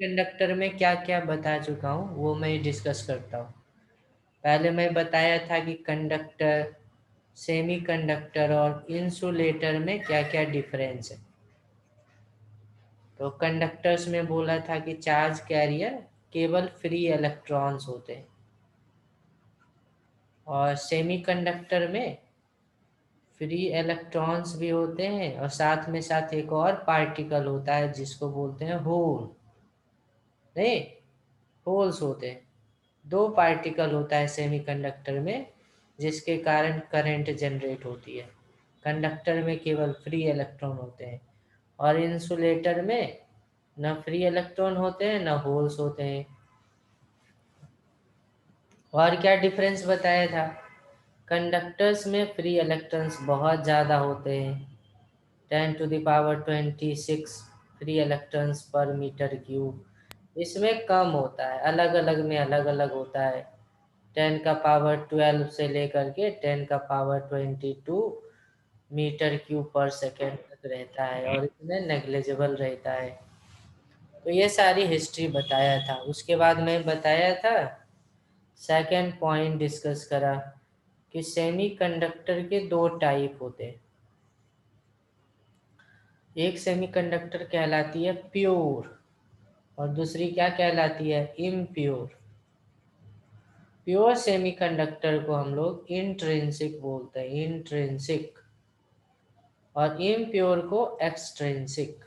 Conductor में क्या क्या बता चुका हूँ वो मैं डिस्कस करता हूँ। पहले मैं बताया था कि कंडक्टर, सेमी कंडक्टर और इंसुलेटर में क्या क्या डिफरेंस है। तो कंडक्टर्स में बोला था कि चार्ज कैरियर केवल फ्री इलेक्ट्रॉन्स होते हैं, और सेमी कंडक्टर में फ्री इलेक्ट्रॉन्स भी होते हैं और साथ में साथ एक और पार्टिकल होता है जिसको बोलते हैं होल। नहीं, होल्स होते हैं। दो पार्टिकल होता है सेमीकंडक्टर में जिसके कारण करंट जनरेट होती है। कंडक्टर में केवल फ्री इलेक्ट्रॉन होते हैं, और इंसुलेटर में न फ्री इलेक्ट्रॉन होते हैं न होल्स होते हैं। और क्या डिफरेंस बताया था? कंडक्टर्स में फ्री इलेक्ट्रॉन्स बहुत ज़्यादा होते हैं, 10⁻26 फ्री इलेक्ट्रॉन्स पर मीटर क्यूब। इसमें कम होता है, अलग अलग में अलग अलग होता है, 10⁻12 से लेकर के 10⁻22 मीटर क्यूब पर सेकेंड तक रहता है, और इसमें नेग्लिजिबल रहता है। तो ये सारी हिस्ट्री बताया था। उसके बाद मैं बताया था, सेकेंड पॉइंट डिस्कस करा कि सेमीकंडक्टर के दो टाइप होते हैं। एक सेमीकंडक्टर कहलाती है प्योर, और दूसरी क्या कहलाती है? इम्प्योर। प्योर सेमीकंडक्टर को हम लोग इंट्रिंसिक बोलते हैं, इंट्रिंसिक, और इम्प्योर को एक्सट्रिंसिक,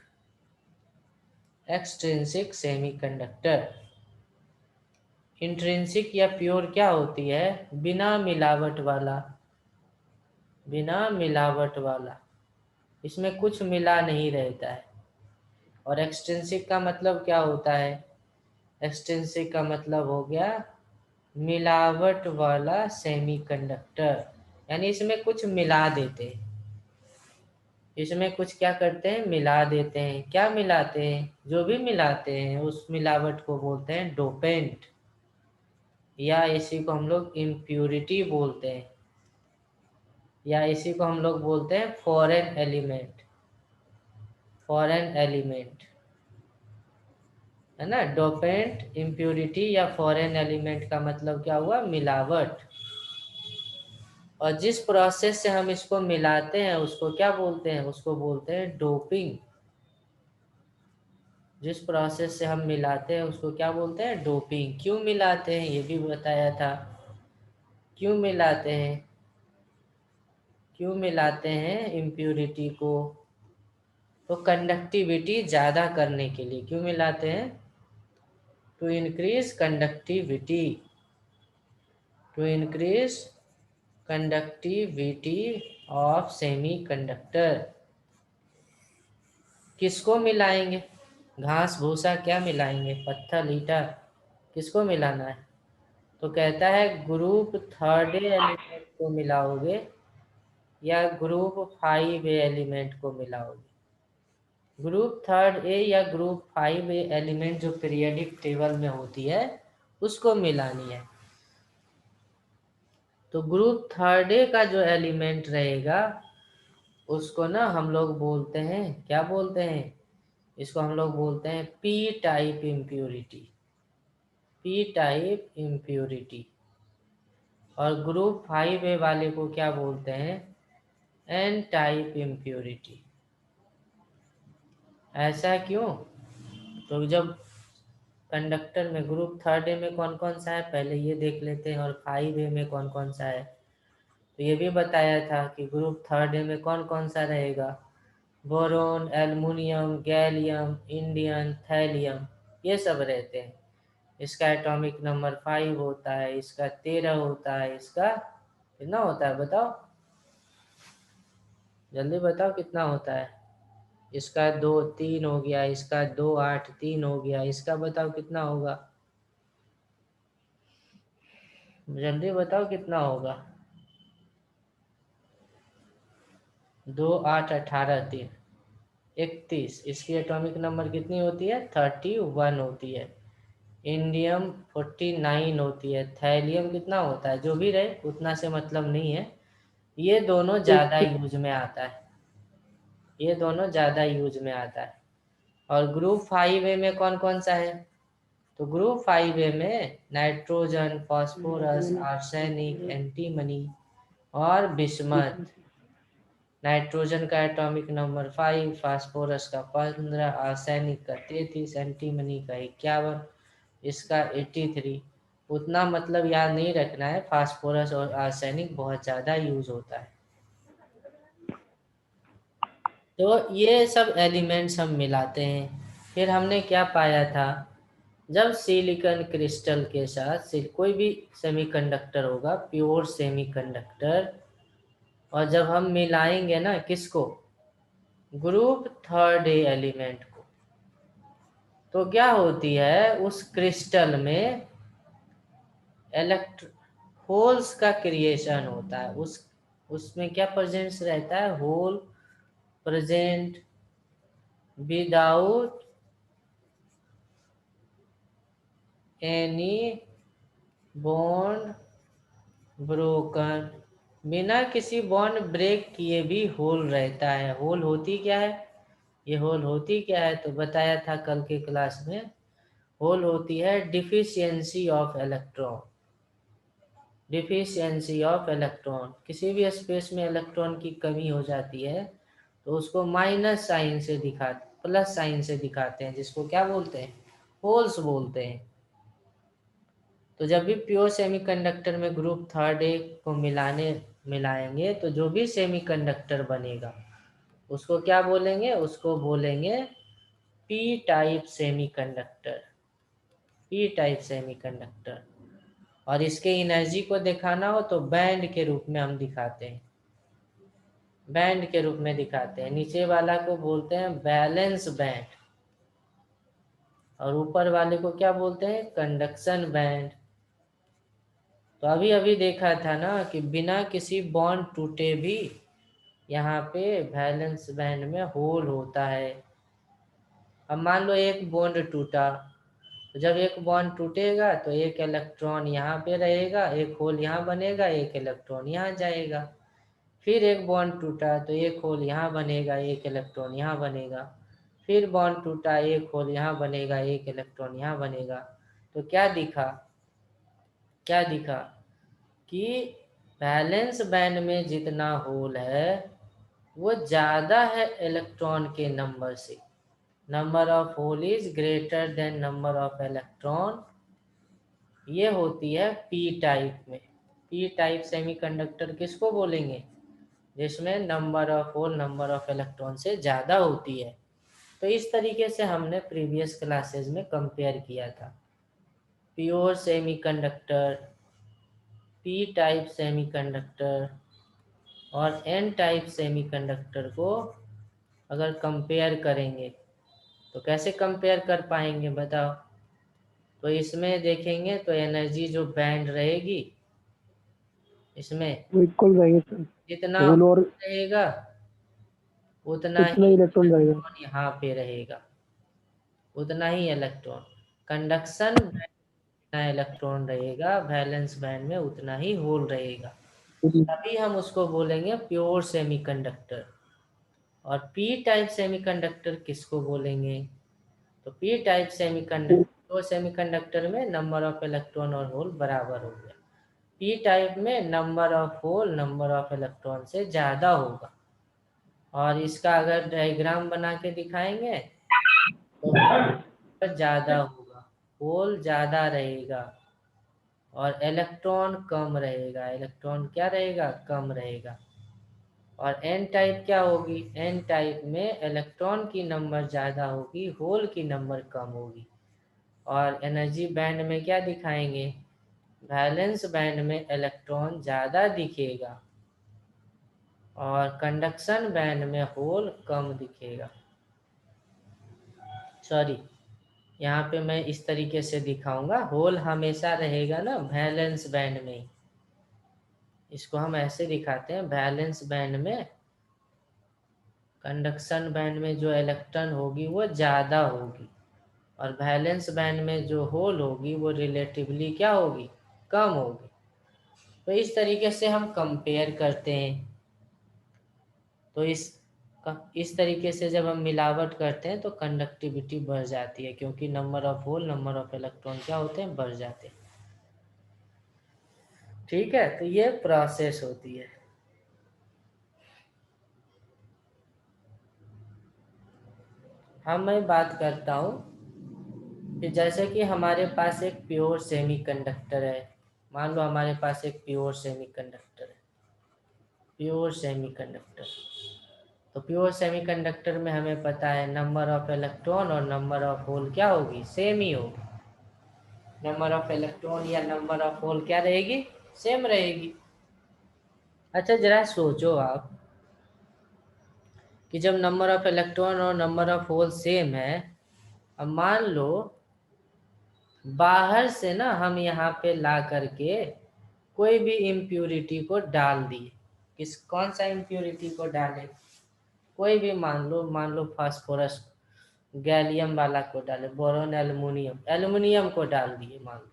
एक्सट्रिंसिक सेमीकंडक्टर। इंट्रिंसिक या प्योर क्या होती है? बिना मिलावट वाला, बिना मिलावट वाला, इसमें कुछ मिला नहीं रहता है। और एक्सट्रिंसिक का मतलब क्या होता है? एक्सट्रिंसिक का मतलब हो गया मिलावट वाला सेमीकंडक्टर, यानी इसमें कुछ मिला देते हैं। इसमें कुछ क्या करते हैं? मिला देते हैं। क्या मिलाते हैं? जो भी मिलाते हैं उस मिलावट को बोलते हैं डोपेंट, या इसी को हम लोग इम्प्यूरिटी बोलते हैं, या इसी को हम लोग बोलते हैं फॉरेन एलिमेंट, फॉरेन एलिमेंट, है ना। डोपेंट, इम्प्यूरिटी या फॉरेन एलिमेंट का मतलब क्या हुआ? मिलावट। और जिस प्रोसेस से हम इसको मिलाते हैं उसको क्या बोलते हैं? उसको बोलते हैं डोपिंग। जिस प्रोसेस से हम मिलाते हैं उसको क्या बोलते हैं? डोपिंग। क्यों मिलाते हैं ये भी बताया था। क्यों मिलाते हैं? क्यों मिलाते हैं इम्प्यूरिटी को? तो कंडक्टिविटी ज़्यादा करने के लिए। क्यों मिलाते हैं? To increase conductivity, to increase conductivity of semiconductor. किसको मिलाएंगे? घास भूसा क्या मिलाएंगे? पत्थर ईटा, किसको मिलाना है? तो कहता है ग्रुप थर्ड एलिमेंट को मिलाओगे या ग्रुप 5 एलिमेंट को मिलाओगे। ग्रुप थर्ड ए या ग्रुप 5 एलिमेंट जो पीरियोडिक टेबल में होती है उसको मिलानी है। तो ग्रुप थर्ड ए का जो एलिमेंट रहेगा उसको ना हम लोग बोलते हैं, क्या बोलते हैं? इसको हम लोग बोलते हैं P type impurity, P type impurity. और ग्रुप 5 ए वाले को क्या बोलते हैं? N type impurity. ऐसा क्यों? तो जब कंडक्टर में ग्रुप थर्ड ए में कौन कौन सा है पहले ये देख लेते हैं, और 5 ए में कौन कौन सा है। तो ये भी बताया था कि ग्रुप थर्ड ए में कौन कौन सा रहेगा? Boron, aluminium, gallium, indium, thallium, ये सब रहते हैं। इसका एटॉमिक नंबर 5 होता है, इसका 13 होता है, इसका कितना होता है बताओ? जल्दी बताओ कितना होता है? इसका 2 3 हो गया, इसका 2 8 3 हो गया, इसका बताओ कितना होगा? जल्दी बताओ कितना होगा? 2 8 18 3 31। इसकी एटॉमिक नंबर कितनी होती है? 31 होती है। इंडियम 49 होती है। थैलियम कितना होता है? जो भी रहे उतना से मतलब नहीं है, ये दोनों ज़्यादा यूज में आता है। ये दोनों ज़्यादा यूज में आता है। और ग्रुप 5A में कौन कौन सा है? तो ग्रुप 5A में नाइट्रोजन, फास्फोरस, आर्सेनिक, एंटीमनी और बिस्मथ। नाइट्रोजन का एटॉमिक नंबर 5, फास्फोरस का 15, आर्सेनिक का 33, एंटीमनी का 51, इसका 83। उतना मतलब याद नहीं रखना है, फास्फोरस और आर्सेनिक बहुत ज़्यादा यूज होता है। तो ये सब एलिमेंट्स हम मिलाते हैं। फिर हमने क्या पाया था, जब सिलिकॉन क्रिस्टल के साथ कोई भी सेमीकंडक्टर होगा, प्योर सेमीकंडक्टर, और जब हम मिलाएंगे ना किसको, ग्रुप 3A एलिमेंट को, तो क्या होती है, उस क्रिस्टल में इलेक्ट्र होल्स का क्रिएशन होता है। उसमें क्या प्रेजेंस रहता है, hole present without any bond broken. बिना किसी बॉन्ड ब्रेक किए भी होल रहता है। होल होती क्या है, ये होल होती क्या है, तो बताया था कल के क्लास में। होल होती है deficiency of electron. Deficiency of electron, किसी भी स्पेस में इलेक्ट्रॉन की कमी हो जाती है तो उसको माइनस साइन से प्लस साइन से दिखाते हैं, जिसको क्या बोलते हैं, होल्स बोलते हैं। तो जब भी प्योर सेमीकंडक्टर में ग्रुप 3A को मिलाएंगे तो जो भी सेमीकंडक्टर बनेगा उसको क्या बोलेंगे, उसको बोलेंगे P type semiconductor. P type semiconductor. और इसके एनर्जी को दिखाना हो तो बैंड के रूप में हम दिखाते हैं। बैंड के रूप में दिखाते हैं। नीचे वाला को बोलते हैं बैलेंस बैंड, और ऊपर वाले को क्या बोलते हैं, कंडक्शन बैंड। तो अभी अभी देखा था ना कि बिना किसी बॉन्ड टूटे भी यहाँ पे वैलेंस बैंड में होल होता है। अब मान लो एक बॉन्ड टूटा, तो जब एक बॉन्ड टूटेगा तो एक इलेक्ट्रॉन यहाँ पे रहेगा, एक होल यहाँ बनेगा, एक इलेक्ट्रॉन यहाँ जाएगा। फिर एक बॉन्ड टूटा तो एक होल यहाँ बनेगा, एक इलेक्ट्रॉन यहाँ बनेगा। फिर बॉन्ड टूटा, एक होल यहाँ बनेगा, एक इलेक्ट्रॉन यहाँ बनेगा। तो क्या दिखा, क्या दिखा कि वैलेंस बैंड में जितना होल है वो ज़्यादा है इलेक्ट्रॉन के नंबर से। Number of hole is greater than number of electron. ये होती है पी टाइप में। पी टाइप सेमीकंडक्टर किसको बोलेंगे, जिसमें number of hole number of electron से ज़्यादा होती है। तो इस तरीके से हमने प्रीवियस क्लासेस में कंपेयर किया था। Pure semiconductor, P type semiconductor और एन टाइप सेमीकंडक्टर को अगर कंपेयर करेंगे तो कैसे कंपेयर कर पाएंगे बताओ। तो इसमें देखेंगे तो एनर्जी जो बैंड रहेगी, इसमें वो इक्वल रहेंगे सर। जितना होल और रहेगा उतना उतना ही ही इलेक्ट्रॉन रहेगा। इलेक्ट्रॉन यहाँ पे रहेगा, उतना ही इलेक्ट्रॉन। कंडक्शन बैंड जितना इलेक्ट्रॉन रहेगा, वैलेंस बैंड में उतना ही होल रहेगा। तभी हम उसको बोलेंगे प्योर सेमीकंडक्टर। और पी टाइप सेमीकंडक्टर किसको बोलेंगे, तो P type semiconductor, pure semiconductor में नंबर ऑफ इलेक्ट्रॉन और होल बराबर हो गया। पी टाइप में number of hole number of electron से ज़्यादा होगा। और इसका अगर डायग्राम बना के दिखाएंगे तो ज़्यादा होगा, होल ज़्यादा रहेगा और इलेक्ट्रॉन कम रहेगा। इलेक्ट्रॉन क्या रहेगा, कम रहेगा। और एन टाइप क्या होगी, एन टाइप में इलेक्ट्रॉन की नंबर ज़्यादा होगी, होल की नंबर कम होगी। और एनर्जी बैंड में क्या दिखाएंगे, वैलेंस बैंड में इलेक्ट्रॉन ज़्यादा दिखेगा और कंडक्शन बैंड में होल कम दिखेगा। सॉरी, यहाँ पे मैं इस तरीके से दिखाऊंगा, होल हमेशा रहेगा ना वैलेंस बैंड में ही। इसको हम ऐसे दिखाते हैं, वैलेंस बैंड में कंडक्शन बैंड में जो इलेक्ट्रॉन होगी वो ज़्यादा होगी, और वैलेंस बैंड में जो होल होगी वो रिलेटिवली क्या होगी, कम होगी। तो इस तरीके से हम कंपेयर करते हैं। तो इस तरीके से जब हम मिलावट करते हैं तो कंडक्टिविटी बढ़ जाती है, क्योंकि number of hole, number of electron क्या होते हैं, बढ़ जाते हैं। ठीक है, तो ये प्रोसेस होती है। मैं बात करता हूँ कि जैसे कि हमारे पास एक प्योर सेमीकंडक्टर है। मान लो हमारे पास एक प्योर सेमीकंडक्टर है, प्योर सेमीकंडक्टर। तो प्योर सेमीकंडक्टर में हमें पता है नंबर ऑफ इलेक्ट्रॉन और नंबर ऑफ होल क्या होगी, सेम ही होगी। नंबर ऑफ इलेक्ट्रॉन या नंबर ऑफ होल क्या रहेगी, सेम रहेगी। अच्छा जरा सोचो आप कि जब नंबर ऑफ इलेक्ट्रॉन और नंबर ऑफ होल सेम है, अब मान लो बाहर से ना हम यहाँ पे ला करके कोई भी इम्प्यूरिटी को डाल दिए। कौन सा इम्प्यूरिटी को डालें, कोई भी मान लो फास्फोरस गैलियम वाला को डाले, बोरोन एल्युमिनियम, एल्युमिनियम को डाल दिए, मान लो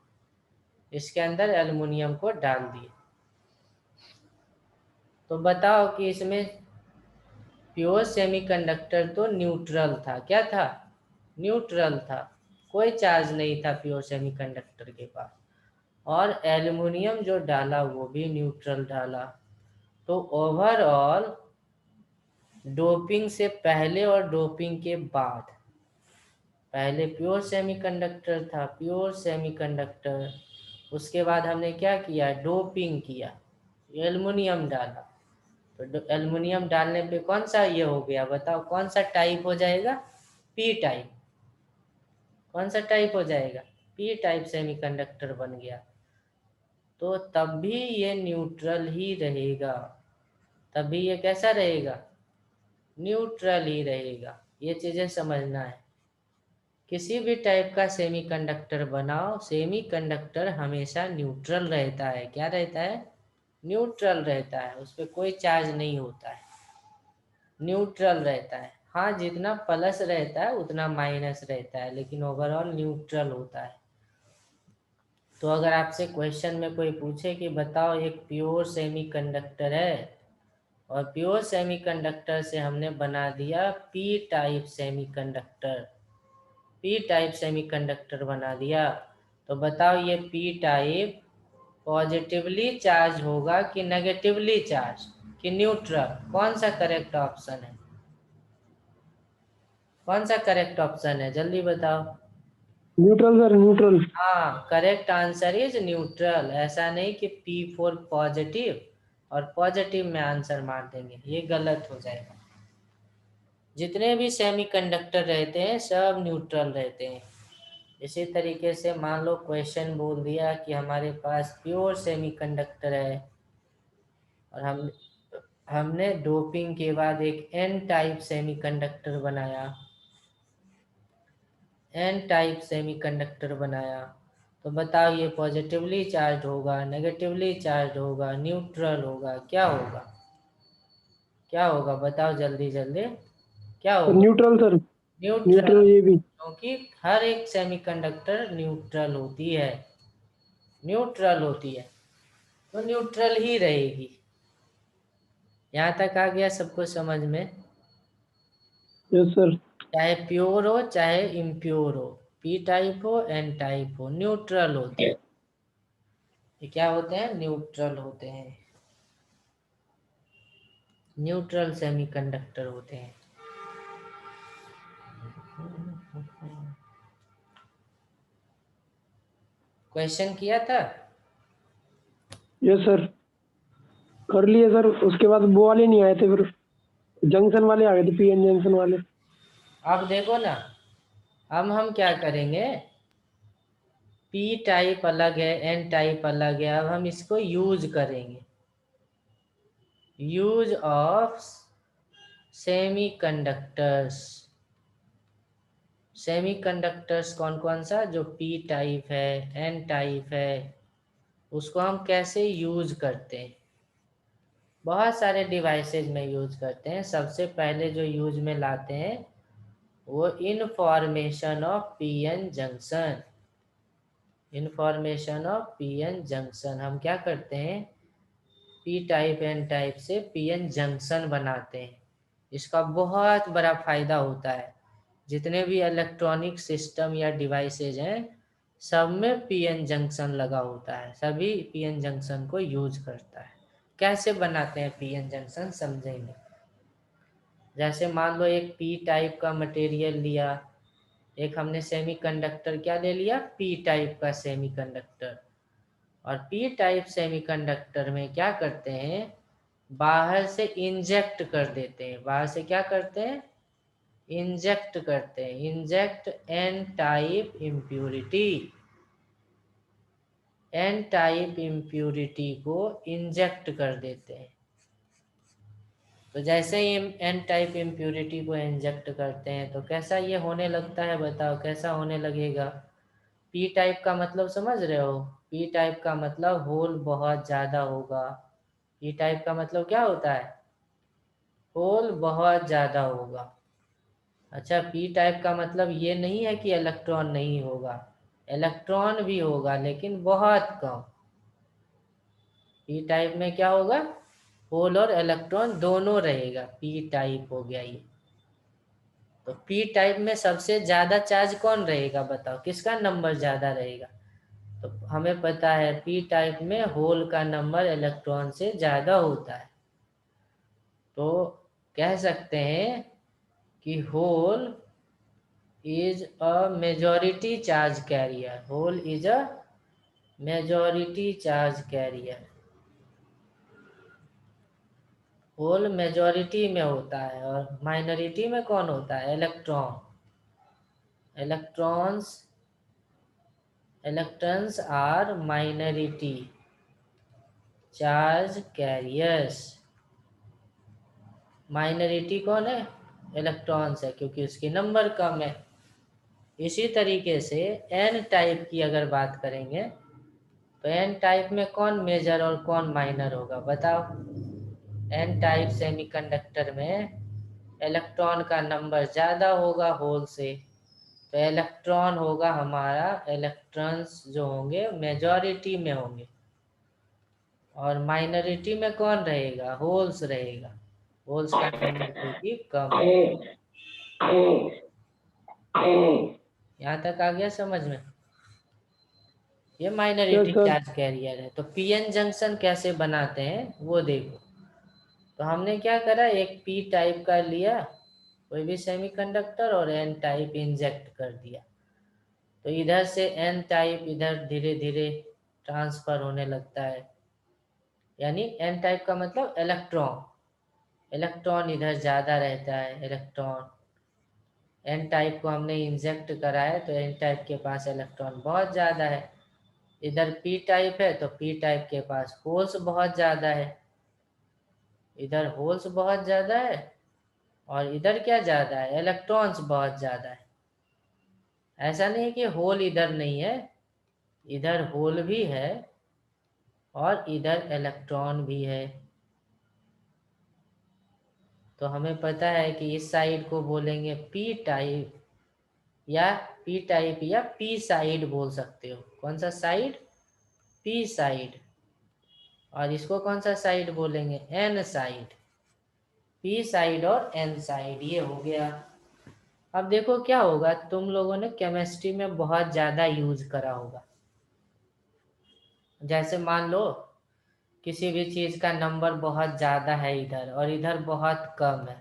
इसके अंदर एल्युमिनियम को डाल दिए। तो बताओ कि इसमें प्योर सेमीकंडक्टर तो न्यूट्रल था, क्या था, न्यूट्रल था, कोई चार्ज नहीं था प्योर सेमीकंडक्टर के पास, और एल्युमिनियम जो डाला वो भी न्यूट्रल डाला। तो ओवरऑल डोपिंग से पहले और डोपिंग के बाद, पहले प्योर सेमीकंडक्टर था, प्योर सेमीकंडक्टर, उसके बाद हमने क्या किया, डोपिंग किया, एल्युमिनियम डाला। तो एल्युमिनियम डालने पे कौन सा ये हो गया, बताओ कौन सा टाइप हो जाएगा, पी टाइप। कौन सा टाइप हो जाएगा, पी टाइप सेमीकंडक्टर बन गया। तो तब भी ये न्यूट्रल ही रहेगा, तब भी ये कैसा रहेगा, न्यूट्रल ही रहेगा। ये चीजें समझना है। किसी भी टाइप का सेमीकंडक्टर बनाओ, सेमीकंडक्टर हमेशा न्यूट्रल रहता है। क्या रहता है, न्यूट्रल रहता है, उस पर कोई चार्ज नहीं होता है, न्यूट्रल रहता है। हाँ जितना प्लस रहता है उतना माइनस रहता है, लेकिन ओवरऑल न्यूट्रल होता है। तो अगर आपसे क्वेश्चन में कोई पूछे कि बताओ एक प्योर सेमीकंडक्टर है और प्योर सेमीकंडक्टर से हमने बना दिया P type semiconductor, P type semiconductor बना दिया, तो बताओ ये पी टाइप पॉजिटिवली चार्ज होगा कि नेगेटिवली चार्ज कि न्यूट्रल, कौन सा करेक्ट ऑप्शन है, कौन सा करेक्ट ऑप्शन है, जल्दी बताओ। Neutral sir, neutral. हाँ करेक्ट आंसर इज न्यूट्रल। ऐसा नहीं कि पी फॉर पॉजिटिव और पॉजिटिव में आंसर मार देंगे, ये गलत हो जाएगा। जितने भी सेमीकंडक्टर रहते हैं सब न्यूट्रल रहते हैं। इसी तरीके से मान लो क्वेश्चन बोल दिया कि हमारे पास प्योर सेमीकंडक्टर है और हमने डोपिंग के बाद एक एन टाइप सेमीकंडक्टर बनाया, एन टाइप सेमीकंडक्टर बनाया। तो बताओ ये पॉजिटिवली चार्ज होगा, नेगेटिवली चार्ज होगा, न्यूट्रल होगा, क्या होगा, क्या होगा बताओ जल्दी जल्दी, क्या होगा, न्यूट्रल सर, न्यूट्रल। न्यूट्रल ये भी। क्योंकि हर एक सेमीकंडक्टर न्यूट्रल होती है, न्यूट्रल होती है, तो न्यूट्रल ही रहेगी। यहाँ तक आ गया सबको समझ में, यस सर। चाहे प्योर हो चाहे इम्प्योर हो, पी टाइप हो एन टाइप हो, न्यूट्रल होते हैं। ये क्या होते हैं, न्यूट्रल होते हैं, न्यूट्रल सेमीकंडक्टर होते हैं। क्वेश्चन किया था, यस सर, कर लिए सर। उसके बाद वो वाले नहीं आए थे, फिर जंक्शन वाले आ गए थे, पीएन जंक्शन वाले। अब देखो ना, अब हम क्या करेंगे, पी टाइप अलग है एन टाइप अलग है, अब हम इसको यूज करेंगे, यूज ऑफ सेमीकंडक्टर्स। सेमीकंडक्टर्स कौन कौन सा, जो पी टाइप है एन टाइप है, उसको हम कैसे यूज करते हैं, बहुत सारे डिवाइसेज में यूज करते हैं। सबसे पहले जो यूज में लाते हैं वो information of PN junction, information of PN junction. हम क्या करते हैं, पी टाइप एन टाइप से पीएन जंक्शन बनाते हैं। इसका बहुत बड़ा फायदा होता है। जितने भी इलेक्ट्रॉनिक सिस्टम या डिवाइसेज हैं सब में पीएन जंक्शन लगा होता है, सभी पीएन जंक्शन को यूज करता है। कैसे बनाते हैं पीएन जंक्शन समझेंगे। जैसे मान लो एक पी टाइप का मटेरियल लिया, एक हमने सेमीकंडक्टर क्या ले लिया, पी टाइप का सेमीकंडक्टर। और पी टाइप सेमीकंडक्टर में क्या करते हैं, बाहर से इंजेक्ट कर देते हैं। बाहर से क्या करते हैं, इंजेक्ट करते हैं। Inject N type impurity, N type impurity को इंजेक्ट कर देते हैं। तो जैसे ही एन टाइप इम्प्यूरिटी को इंजेक्ट करते हैं तो कैसा ये होने लगता है, बताओ कैसा होने लगेगा। पी टाइप का मतलब समझ रहे हो, पी टाइप का मतलब होल बहुत ज़्यादा होगा। पी टाइप का मतलब क्या होता है, होल बहुत ज़्यादा होगा। अच्छा, पी टाइप का मतलब ये नहीं है कि इलेक्ट्रॉन नहीं होगा, इलेक्ट्रॉन भी होगा लेकिन बहुत कम। पी टाइप में क्या होगा, होल और इलेक्ट्रॉन दोनों रहेगा, पी टाइप हो गया ये। तो पी टाइप में सबसे ज़्यादा चार्ज कौन रहेगा, बताओ किसका नंबर ज़्यादा रहेगा। तो हमें पता है पी टाइप में होल का नंबर इलेक्ट्रॉन से ज़्यादा होता है। तो कह सकते हैं कि whole is a majority charge carrier, hole is a majority charge carrier। Hole majority में होता है और माइनॉरिटी में कौन होता है, electron. Electrons, electrons are minority charge carriers. Minority कौन है, इलेक्ट्रॉन्स है, क्योंकि उसकी नंबर कम है। इसी तरीके से एन टाइप की अगर बात करेंगे तो एन टाइप में कौन मेजर और कौन माइनर होगा, बताओ। एन टाइप सेमीकंडक्टर में इलेक्ट्रॉन का नंबर ज़्यादा होगा होल से, तो इलेक्ट्रॉन होगा हमारा, इलेक्ट्रॉन्स जो होंगे मेजॉरिटी में होंगे। और माइनॉरिटी में कौन रहेगा, होल्स रहेगा, होल्स का नंबर जो कि कम है। यहाँ तक आ गया समझ में। ये yes minority sir. Charge carrier है। तो पीएन जंक्शन कैसे बनाते हैं वो देखो। तो हमने क्या करा, एक पी टाइप का लिया कोई भी सेमीकंडक्टर और एन टाइप इंजेक्ट कर दिया। तो इधर से एन टाइप इधर धीरे धीरे ट्रांसफर होने लगता है। यानी एन टाइप का मतलब इलेक्ट्रॉन, इलेक्ट्रॉन इधर ज़्यादा रहता है। इलेक्ट्रॉन, एन टाइप को हमने इंजेक्ट करा है तो एन टाइप के पास इलेक्ट्रॉन बहुत ज़्यादा है। इधर पी टाइप है तो पी टाइप के पास होल्स बहुत ज़्यादा है। इधर होल्स बहुत ज़्यादा है और इधर क्या ज़्यादा है, इलेक्ट्रॉन्स बहुत ज़्यादा है। ऐसा नहीं कि होल इधर नहीं है, इधर होल भी है और इधर इलेक्ट्रॉन भी है। तो हमें पता है कि इस साइड को बोलेंगे पी टाइप, या पी टाइप या पी साइड बोल सकते हो। कौन सा साइड, पी साइड। और इसको कौन सा साइड बोलेंगे, एन साइड। पी साइड और एन साइड, ये हो गया। अब देखो क्या होगा, तुम लोगों ने केमिस्ट्री में बहुत ज़्यादा यूज करा होगा। जैसे मान लो किसी भी चीज़ का नंबर बहुत ज़्यादा है इधर और इधर बहुत कम है,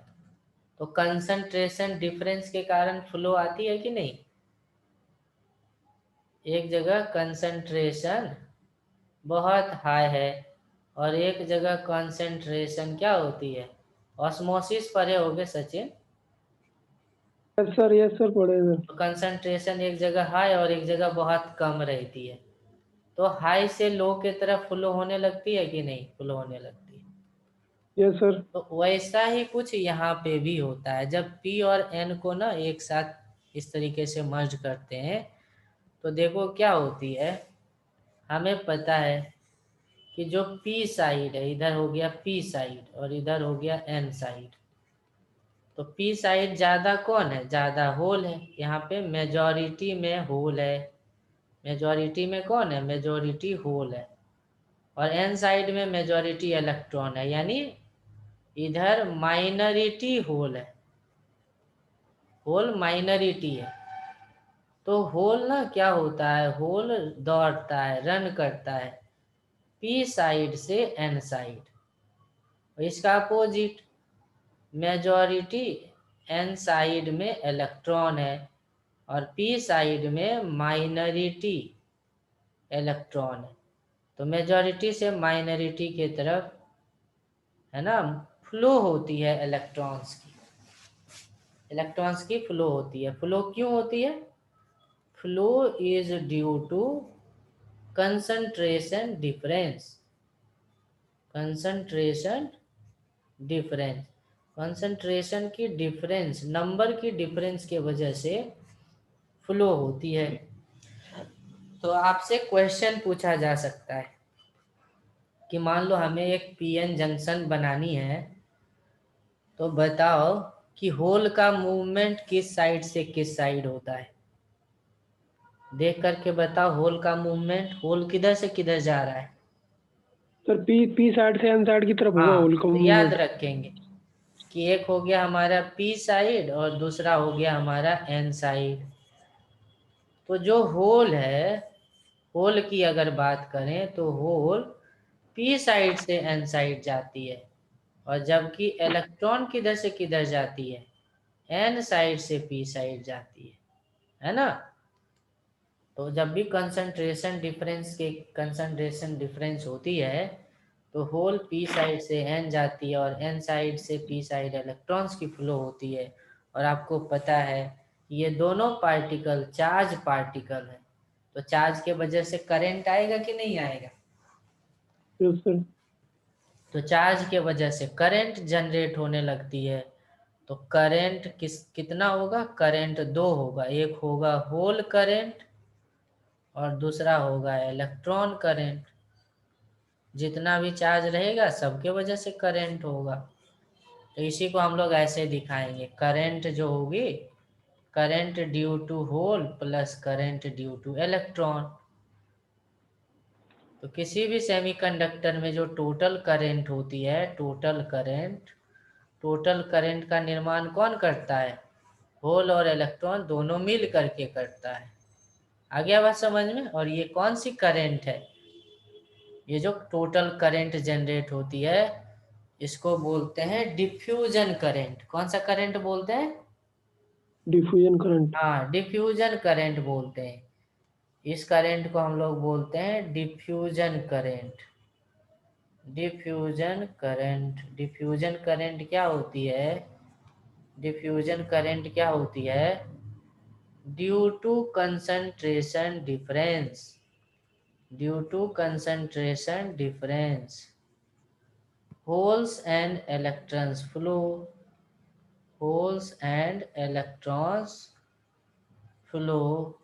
तो कंसंट्रेशन डिफरेंस के कारण फ्लो आती है कि नहीं। एक जगह कंसंट्रेशन बहुत हाई है और एक जगह कंसंट्रेशन क्या होती है, ऑस्मोसिस पढ़े होगे Sachin. Yes sir, yes sir, पढ़े सर। तो कंसंट्रेशन एक जगह हाई और एक जगह बहुत कम रहती है, तो हाई से लो के तरफ फ्लो होने लगती है कि नहीं, फ्लो होने लगती है। Yes sir. तो वैसा ही कुछ यहाँ पे भी होता है। जब P और N को ना एक साथ इस तरीके से मर्ज करते हैं तो देखो क्या होती है। हमें पता है कि जो P साइड है, इधर हो गया P साइड और इधर हो गया N साइड। तो P साइड ज़्यादा कौन है, ज़्यादा होल है। यहाँ पे मेजॉरिटी में होल है, मेजॉरिटी में कौन है, मेजॉरिटी होल है। और N साइड में मेजॉरिटी इलेक्ट्रॉन है, यानी इधर माइनॉरिटी होल है, होल माइनॉरिटी है। तो होल ना क्या होता है, होल दौड़ता है, रन करता है पी साइड से एन साइड। और इसका अपोजिट मेजॉरिटी एन साइड में इलेक्ट्रॉन है और पी साइड में माइनॉरिटी इलेक्ट्रॉन है। तो मेजॉरिटी से माइनॉरिटी की तरफ है ना फ्लो होती है इलेक्ट्रॉन्स की, इलेक्ट्रॉन्स की फ्लो होती है। फ्लो क्यों होती है? Flow is due to concentration difference, concentration difference, concentration की डिफरेंस, नंबर की डिफरेंस के वजह से फ्लो होती है। तो आपसे क्वेश्चन पूछा जा सकता है कि मान लो हमें एक पीएन जंक्शन बनानी है, तो बताओ कि होल का मूवमेंट किस साइड से किस साइड होता है। देख करके बताओ होल का मूवमेंट, होल किधर से किधर जा रहा है। सर पी साइड से एन साइड की तरफ होगा हाँ, होल का तो याद मूवमेंट। रखेंगे कि एक हो गया हमारा पी साइड और दूसरा हो गया हमारा एन साइड। तो जो होल है, होल की अगर बात करें तो होल पी साइड से एन साइड जाती है, और जबकि इलेक्ट्रॉन किधर से किधर जाती है, एन साइड से पी साइड जाती है ना। तो जब भी कंसंट्रेशन डिफरेंस होती है तो होल पी साइड से एन जाती है और एन साइड से पी साइड इलेक्ट्रॉन्स की फ्लो होती है। और आपको पता है ये दोनों पार्टिकल चार्ज पार्टिकल है, तो चार्ज के वजह से करंट आएगा कि नहीं आएगा। Yes sir. तो चार्ज के वजह से करंट जनरेट होने लगती है। तो करंट कितना होगा, करंट दो होगा, एक होगा होल करंट और दूसरा होगा इलेक्ट्रॉन करंट। जितना भी चार्ज रहेगा सबके वजह से करंट होगा। तो इसी को हम लोग ऐसे दिखाएंगे, करंट जो होगी, current due to hole plus current due to electron. तो किसी भी सेमीकंडक्टर में जो टोटल करंट होती है, टोटल करंट का निर्माण कौन करता है, होल और इलेक्ट्रॉन दोनों मिल करके करता है। आ गया बात समझ में। और ये कौन सी करंट है, ये जो टोटल करंट जनरेट होती है इसको बोलते हैं डिफ्यूजन करंट। कौन सा करंट बोलते हैं? Diffusion current. हाँ, डिफ्यूजन करंट बोलते हैं। इस करंट को हम लोग बोलते हैं diffusion current. Diffusion current, diffusion current क्या होती है, डिफ्यूजन करंट क्या होती है, due to concentration difference, due to concentration difference holes and electrons flow, holes and electrons flow,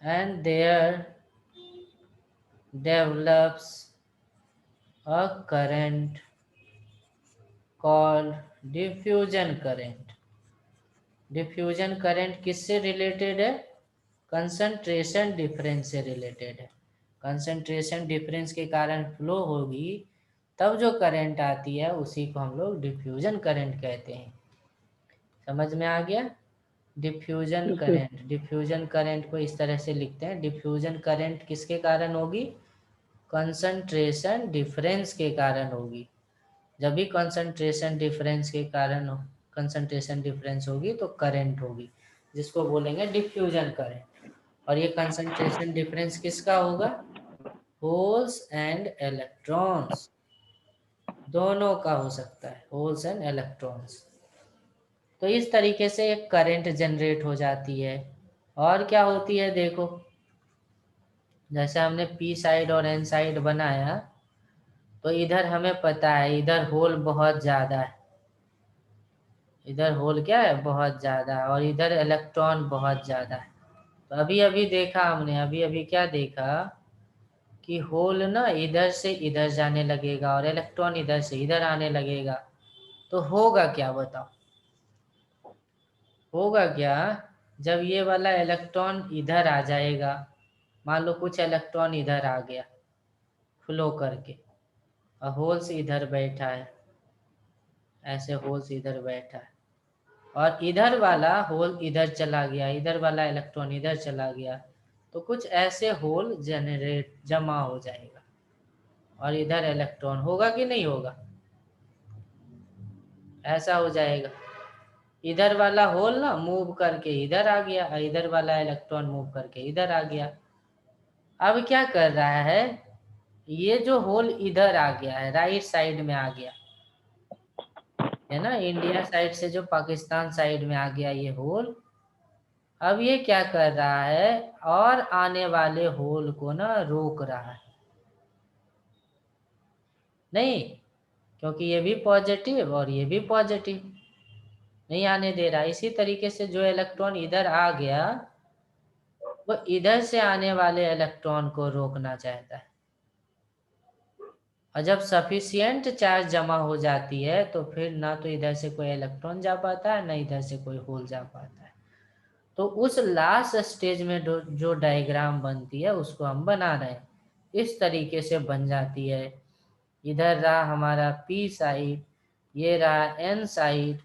and there develops a current called diffusion current। Diffusion current किससे related है, concentration difference से related है। Concentration difference के कारण flow होगी तब जो current आती है उसी को हम लोग डिफ्यूजन करंट कहते हैं। समझ में आ गया। Diffusion yes sir. Current, diffusion current को इस तरह से लिखते हैं, डिफ्यूजन करंट किसके कारण होगी, कंसंट्रेशन डिफरेंस के कारण होगी। जब भी कंसंट्रेशन डिफरेंस के कारण कंसंट्रेशन डिफरेंस होगी तो करंट होगी, जिसको बोलेंगे डिफ्यूजन करंट। और ये कंसंट्रेशन डिफरेंस किसका होगा, होल्स एंड इलेक्ट्रॉन्स, दोनों का हो सकता है, होल्स एंड इलेक्ट्रॉन्स। तो इस तरीके से एक करंट जनरेट हो जाती है। और क्या होती है देखो, जैसे हमने पी साइड और एन साइड बनाया, तो इधर हमें पता है इधर होल बहुत ज़्यादा है, इधर होल क्या है, बहुत ज़्यादा है, और इधर इलेक्ट्रॉन बहुत ज़्यादा है। तो अभी अभी देखा हमने, अभी अभी क्या देखा कि होल ना इधर से इधर जाने लगेगा और इलेक्ट्रॉन इधर से इधर आने लगेगा। तो होगा क्या बताओ, होगा क्या, जब ये वाला इलेक्ट्रॉन इधर आ जाएगा, मान लो कुछ इलेक्ट्रॉन इधर आ गया फ्लो करके और होल से इधर बैठा है, ऐसे होल्स इधर बैठा है, और इधर वाला होल इधर चला गया, इधर वाला इलेक्ट्रॉन इधर चला गया, तो कुछ ऐसे होल जनरेट जमा हो जाएगा, और इधर इलेक्ट्रॉन होगा कि नहीं होगा, ऐसा हो जाएगा। इधर वाला होल ना मूव करके इधर आ गया, इधर वाला इलेक्ट्रॉन मूव करके इधर आ गया। अब क्या कर रहा है, ये जो होल इधर आ गया है, राइट साइड में आ गया है ना, इंडिया साइड से जो पाकिस्तान साइड में आ गया ये होल, अब ये क्या कर रहा है, और आने वाले होल को ना रोक रहा है, नहीं, क्योंकि ये भी पॉजिटिव और ये भी पॉजिटिव, नहीं आने दे रहा। इसी तरीके से जो इलेक्ट्रॉन इधर आ गया वो इधर से आने वाले इलेक्ट्रॉन को रोकना चाहता है, और जब सफिशियंट चार्ज जमा हो जाती है तो फिर ना तो इधर से कोई इलेक्ट्रॉन जा पाता है, ना इधर से कोई होल जा पाता है। तो उस लास्ट स्टेज में जो डायग्राम बनती है उसको हम बना रहे हैं, इस तरीके से बन जाती है। इधर रहा हमारा पी साइड, ये रहा एन साइड,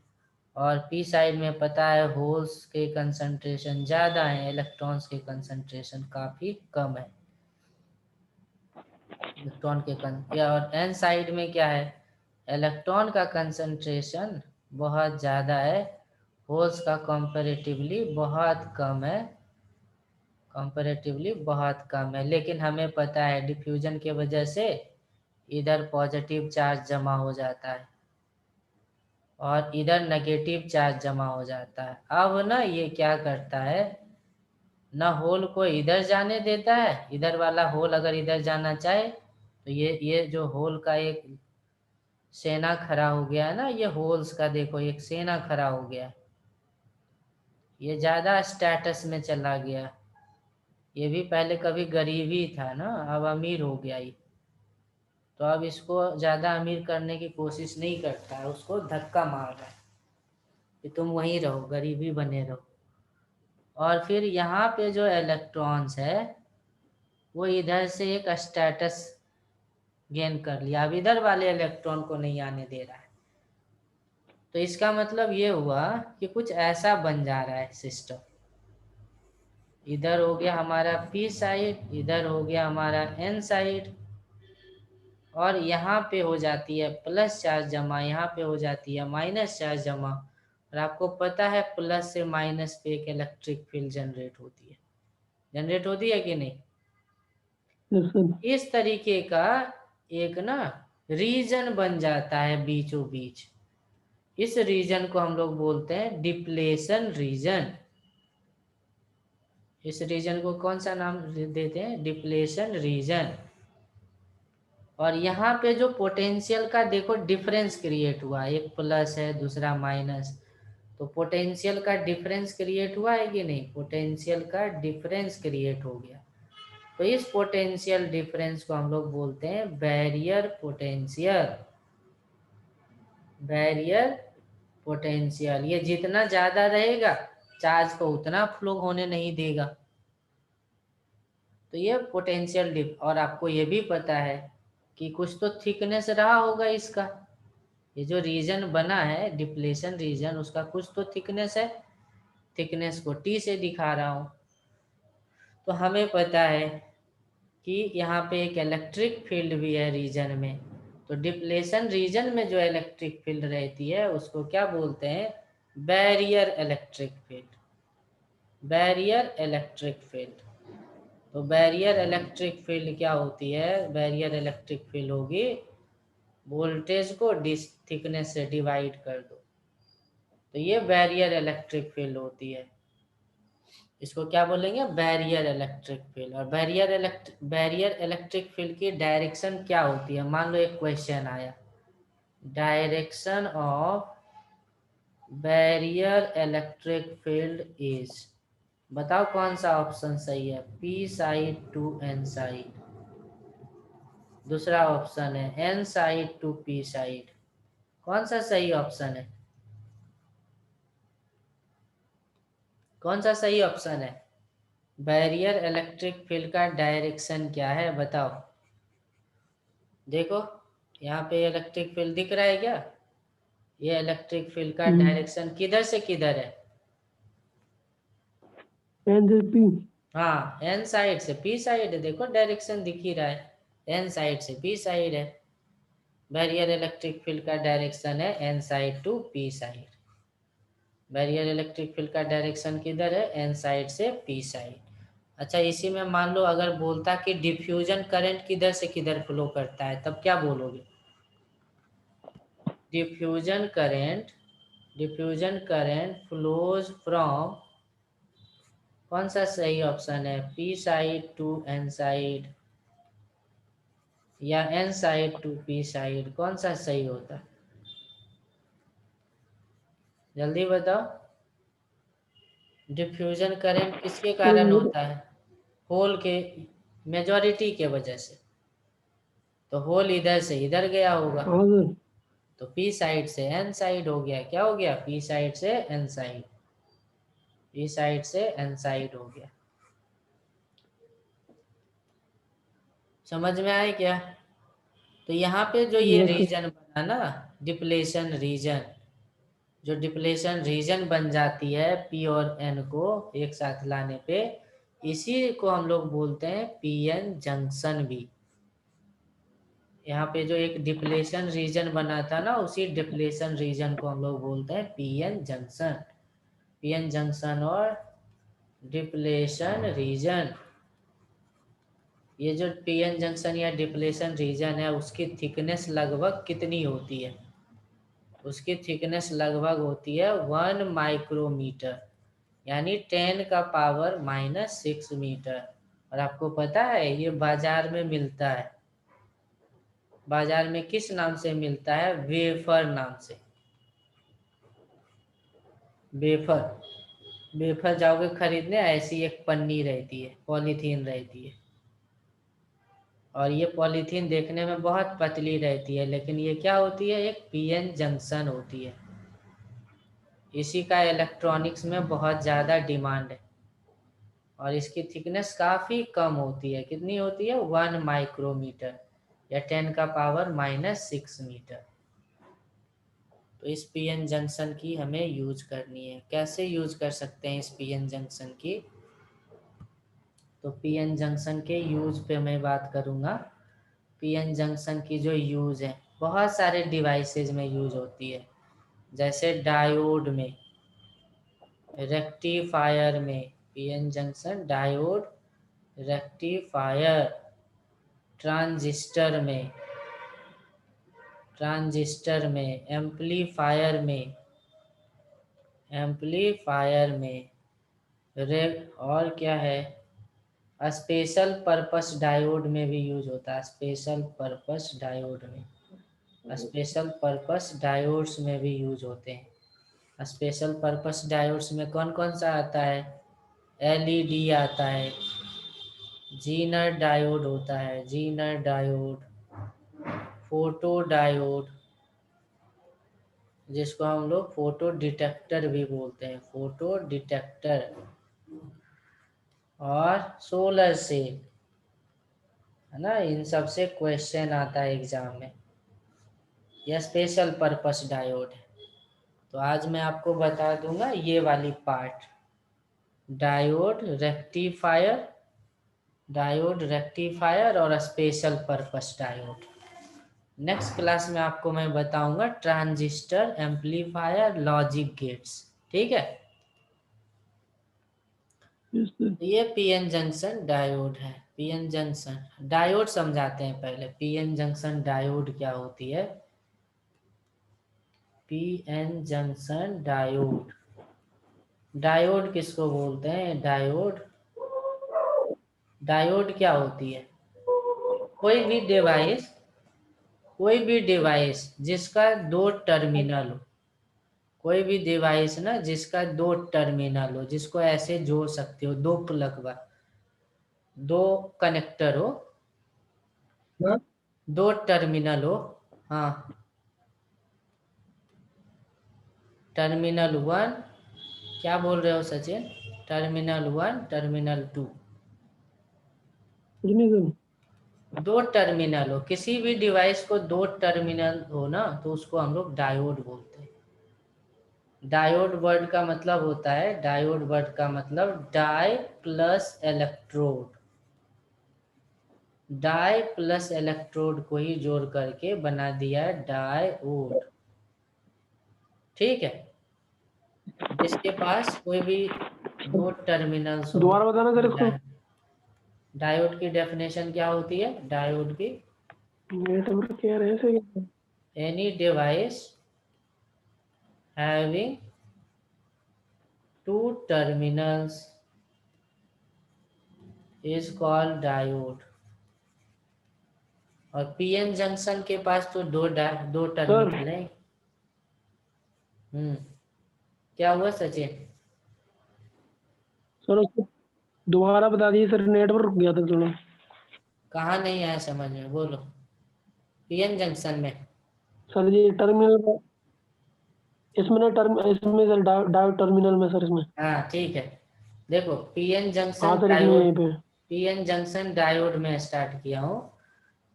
और पी साइड में पता है होल्स के कंसंट्रेशन ज़्यादा है, इलेक्ट्रॉन्स के कंसंट्रेशन काफ़ी कम है, इलेक्ट्रॉन के और एन साइड में क्या है, इलेक्ट्रॉन का कंसंट्रेशन बहुत ज़्यादा है, होल्स का कंपैरेटिवली बहुत कम है, कंपैरेटिवली बहुत कम है। लेकिन हमें पता है डिफ्यूजन के वजह से इधर पॉजिटिव चार्ज जमा हो जाता है और इधर नेगेटिव चार्ज जमा हो जाता है। अब ना ये क्या करता है, ना होल को इधर जाने देता है, इधर वाला होल अगर इधर जाना चाहे तो ये जो होल का एक सेना खड़ा हो गया है ना, ये होल्स का देखो एक सेना खड़ा हो गया, ये ज़्यादा स्टेटस में चला गया, ये भी पहले कभी गरीब ही था ना, अब अमीर हो गया ये, तो अब इसको ज़्यादा अमीर करने की कोशिश नहीं करता है, उसको धक्का मार रहा है कि तुम वहीं रहो, गरीबी बने रहो। और फिर यहाँ पे जो इलेक्ट्रॉन्स है वो इधर से एक स्टेटस गेन कर लिया, अब इधर वाले इलेक्ट्रॉन को नहीं आने दे रहा है। तो इसका मतलब ये हुआ कि कुछ ऐसा बन जा रहा है सिस्टम, इधर हो गया हमारा पी साइड, इधर हो गया हमारा एन साइड, और यहाँ पे हो जाती है प्लस चार्ज जमा, यहाँ पे हो जाती है माइनस चार्ज जमा, और आपको पता है प्लस से माइनस पे एक इलेक्ट्रिक फील्ड जनरेट होती है, जनरेट होती है कि नहीं। Yes sir. इस तरीके का एक ना रीजन बन जाता है बीचों बीच, इस रीजन को हम लोग बोलते हैं डिप्लेशन रीजन। इस रीजन को कौन सा नाम देते हैं, डिप्लेशन रीजन। और यहाँ पे जो पोटेंशियल का देखो डिफरेंस क्रिएट हुआ, एक प्लस है दूसरा माइनस, तो पोटेंशियल का डिफरेंस क्रिएट हुआ है कि नहीं, पोटेंशियल का डिफरेंस क्रिएट हो गया। तो इस पोटेंशियल डिफरेंस को हम लोग बोलते हैं बैरियर पोटेंशियल, बैरियर पोटेंशियल। ये जितना ज़्यादा रहेगा चार्ज को उतना फ्लो होने नहीं देगा, तो ये पोटेंशियल डिफ। और आपको ये भी पता है कि कुछ तो थिकनेस रहा होगा इसका, ये जो रीजन बना है डिप्लेशन रीजन उसका कुछ तो थिकनेस है, थिकनेस को टी से दिखा रहा हूँ। तो हमें पता है कि यहाँ पे एक इलेक्ट्रिक फील्ड भी है रीजन में, तो डिप्लेशन रीजन में जो इलेक्ट्रिक फील्ड रहती है उसको क्या बोलते हैं, barrier electric field, barrier electric field. तो बैरियर इलेक्ट्रिक फील्ड क्या होती है, बैरियर इलेक्ट्रिक फील्ड होगी वोल्टेज को थिकनेस से डिवाइड कर दो, तो ये बैरियर इलेक्ट्रिक फील्ड होती है, इसको क्या बोलेंगे, बैरियर इलेक्ट्रिक फील्ड। और बैरियर इलेक्ट्रिक फील्ड की डायरेक्शन क्या होती है, मान लो एक क्वेश्चन आया, direction of barrier electric field is, बताओ कौन सा ऑप्शन सही है, P side to N side, दूसरा ऑप्शन है N side to P side, कौन सा सही ऑप्शन है, कौन सा सही ऑप्शन है, बैरियर इलेक्ट्रिक फील्ड का डायरेक्शन क्या है बताओ। देखो यहाँ पे इलेक्ट्रिक फील्ड दिख रहा है क्या, ये इलेक्ट्रिक फील्ड का डायरेक्शन किधर से किधर है? एन से पी। हाँ, एन साइड से पी साइड है, देखो डायरेक्शन दिख ही रहा है, एन साइड से पी साइड है। बैरियर इलेक्ट्रिक फील्ड का डायरेक्शन है N side to P side. Barrier electric field का डायरेक्शन किधर है? एन साइड से पी साइड। अच्छा, इसी में मान लो अगर बोलता कि डिफ्यूजन करंट किधर से किधर फ्लो करता है, तब क्या बोलोगे? Diffusion current, diffusion current flows from, कौन सा सही ऑप्शन है? P side to N side या N side to P side, कौन सा सही होता है? जल्दी बताओ। डिफ्यूजन करंट किसके कारण होता है? होल के, मेजॉरिटी के वजह से। तो होल इधर से इधर गया होगा, हाँ सर। तो पी साइड से एन साइड हो गया। क्या हो गया? पी साइड से एन साइड, पी साइड से एन साइड हो गया। समझ में आए क्या? तो यहाँ पे जो ये यस सर। रीजन बना ना, डिप्लेशन रीजन, जो डिप्लेशन रीजन बन जाती है पी और एन को एक साथ लाने पे, इसी को हम लोग बोलते हैं पी एन जंक्शन भी। यहाँ पे जो एक डिप्लेशन रीजन बना था ना, उसी डिप्लेशन रीजन को हम लोग बोलते हैं P N junction. P N junction और डिप्लेशन रीजन, ये जो पी एन जंक्शन या डिप्लेशन रीजन है, उसकी थिकनेस लगभग कितनी होती है? उसकी थिकनेस लगभग होती है 1 माइक्रोमीटर, यानी 10⁻⁻⁶मीटर। और आपको पता है ये बाजार में मिलता है। बाजार में किस नाम से मिलता है? वेफर नाम से। वेफर, वेफर जाओगे खरीदने, ऐसी एक पन्नी रहती है, पॉलीथीन रहती है, और ये पॉलीथीन देखने में बहुत पतली रहती है, लेकिन ये क्या होती है? एक पीएन जंक्शन होती है। इसी का इलेक्ट्रॉनिक्स में बहुत ज़्यादा डिमांड है, और इसकी थिकनेस काफ़ी कम होती है। कितनी होती है? 1 माइक्रोमीटर या 10⁻⁻�6 मीटर। तो इस पीएन जंक्शन की हमें यूज करनी है। कैसे यूज कर सकते हैं इस पीएन जंक्शन की? तो पीएन जंक्शन के यूज पे मैं बात करूँगा। पीएन जंक्शन की जो यूज है, बहुत सारे डिवाइसेज में यूज होती है, जैसे डायोड में, रेक्टिफायर में। PN junction diode, rectifier, transistor में, ट्रांजिस्टर में, एम्पलीफायर में, एम्पलीफायर में, रे और क्या है, स्पेशल पर्पस डायोड में भी यूज होता है। स्पेशल पर्पस डायोड में, स्पेशल पर्पस डायोड्स में भी यूज होते हैं। स्पेशल पर्पस डायोड्स में कौन कौन सा आता है? एलईडी आता है, जीनर डायोड होता है, जीनर डायोड, फोटो डायोड, जिसको हम लोग फोटो डिटेक्टर भी बोलते हैं, फोटो डिटेक्टर, और सोलर सेल, है ना। इन सब से क्वेश्चन आता है एग्जाम में। यह स्पेशल पर्पस डायोड है। तो आज मैं आपको बता दूंगा ये वाली part, diode rectifier, diode rectifier और special purpose diode. Next class में आपको मैं बताऊंगा ट्रांजिस्टर, एम्पलीफायर, लॉजिक गेट्स। ठीक है। Yes sir. तो ये पीएन जंक्शन डायोड है। पीएन जंक्शन डायोड समझाते हैं पहले। पीएन जंक्शन डायोड क्या होती है? पीएन जंक्शन डायोड, डायोड किसको बोलते हैं? डायोड, डायोड क्या होती है? कोई भी डिवाइस, कोई भी डिवाइस जिसका दो टर्मिनल हो, कोई भी डिवाइस ना जिसका दो टर्मिनल हो, जिसको ऐसे जोड़ सकते हो, दो प्लग वा, दो कनेक्टर हो, हाँ। दो टर्मिनल हो। हाँ, टर्मिनल वन, क्या बोल रहे हो Sachin? Terminal one, terminal two, कुछ नहीं सर। दो टर्मिनल हो, किसी भी डिवाइस को दो टर्मिनल हो ना, तो उसको हम लोग डायोड बोलते हैं। डायोड वर्ड का मतलब होता है, डायोड वर्ड का मतलब die plus electrode. Die plus electrode को ही जोड़ करके बना दिया है डायोड। ठीक है, जिसके पास कोई भी दो टर्मिनल्स हो। दोबारा बताना सर इसको। डायोड की डेफिनेशन क्या होती है डायोड की? नेटवर्क क्या रहे sir? Any device having two terminals is called diode. और पीएन जंक्शन के पास तो दो सर टर्मिनल है। क्या हुआ सचिन? सर उसको दोबारा बता दिए सर, नेटवर्क गया था थोड़ा। कहाँ नहीं आया समझ में, बोलो। पीएन जंक्शन में। सर ये टर्मिनल में, इसमें ना इसमें सर डायोड टर्मिनल में सर इसमें। हाँ ठीक है, देखो पीएन हाँ जंक्शन सर इसमें डायोड, यहीं पे। पीएन जंक्शन डायोड में स्टार्ट किया हूँ।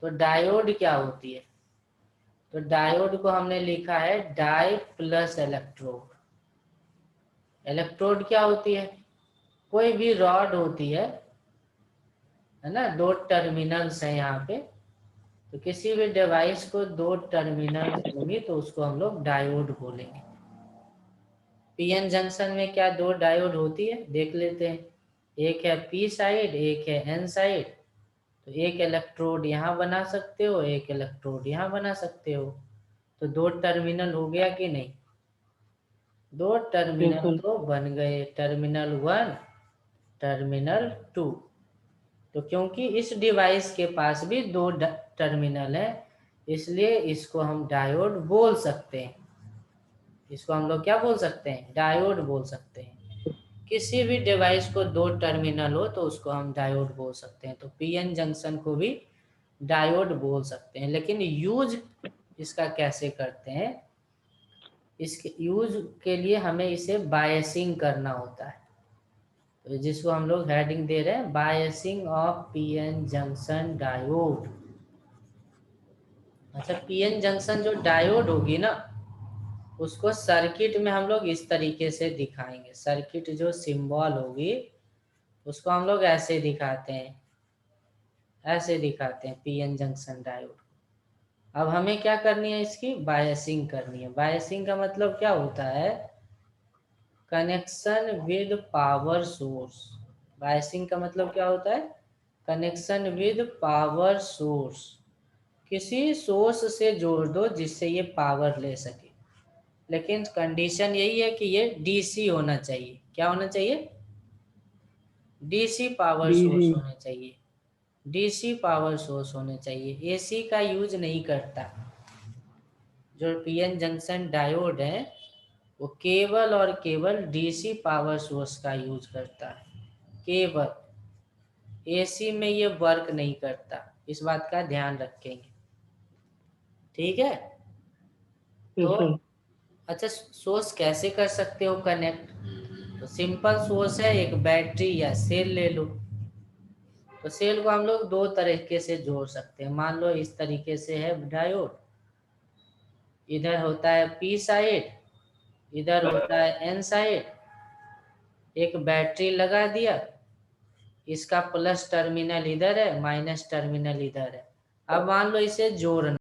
तो डायोड क्या होती है? तो डायोड को हमने लिखा है डाई प्लस इलेक्ट्रोड। इलेक्ट्रोड क्या होती है? कोई भी रॉड होती है ना, दो टर्मिनल्स है यहाँ पे। तो किसी भी डिवाइस को दो टर्मिनल्स होंगी तो उसको हम लोग डायोड बोलेंगे। पीएन जंक्शन में क्या दो डायोड होती है देख लेते हैं। एक है पी साइड, एक है एन साइड। तो एक इलेक्ट्रोड यहाँ बना सकते हो, एक इलेक्ट्रोड यहाँ बना सकते हो। तो दो टर्मिनल हो गया कि नहीं? दो यस टर्मिनल सर। तो बन गए, टर्मिनल 1, टर्मिनल 2। तो क्योंकि इस डिवाइस के पास भी दो टर्मिनल है, इसलिए इसको हम डायोड बोल सकते हैं। इसको हम लोग क्या बोल सकते हैं? डायोड बोल सकते हैं। किसी भी डिवाइस को दो टर्मिनल हो तो उसको हम डायोड बोल सकते हैं। तो पीएन जंक्शन को भी डायोड बोल सकते हैं। लेकिन यूज इसका कैसे करते हैं? इसके यूज के लिए हमें इसे बायसिंग करना होता है। तो जिसको हम लोग हेडिंग दे रहे हैं, biasing of PN junction diode. अच्छा, पीएन जंक्शन जो डायोड होगी ना, उसको सर्किट में हम लोग इस तरीके से दिखाएंगे। सर्किट जो सिंबल होगी उसको हम लोग ऐसे दिखाते हैं, ऐसे दिखाते हैं पीएन जंक्शन डायोड। अब हमें क्या करनी है? इसकी बायसिंग करनी है। बायसिंग का मतलब क्या होता है? Connection with power source. Biasing का मतलब क्या होता है? Connection with power source. किसी सोर्स से जोड़ दो जिससे ये पावर ले सके। लेकिन कंडीशन यही है कि ये डीसी होना चाहिए। क्या होना चाहिए? DC power DC. सोर्स होना चाहिए। डीसी पावर सोर्स होने चाहिए, एसी का यूज नहीं करता। जो पीएन जंक्शन डायोड है वो केवल और केवल डीसी पावर सोर्स का यूज करता है, केवल। एसी में ये वर्क नहीं करता, इस बात का ध्यान रखेंगे। ठीक है। तो यस सर। अच्छा, सोर्स कैसे कर सकते हो कनेक्ट? तो सिंपल सोर्स है, एक बैटरी या सेल ले लो। तो सेल को हम लोग दो तरीके से जोड़ सकते हैं। मान लो इस तरीके से है डायोड, इधर होता है पी साइड, इधर होता है एन साइड। एक बैटरी लगा दिया, इसका प्लस टर्मिनल इधर है, माइनस टर्मिनल इधर है। अब मान लो इसे जोड़ना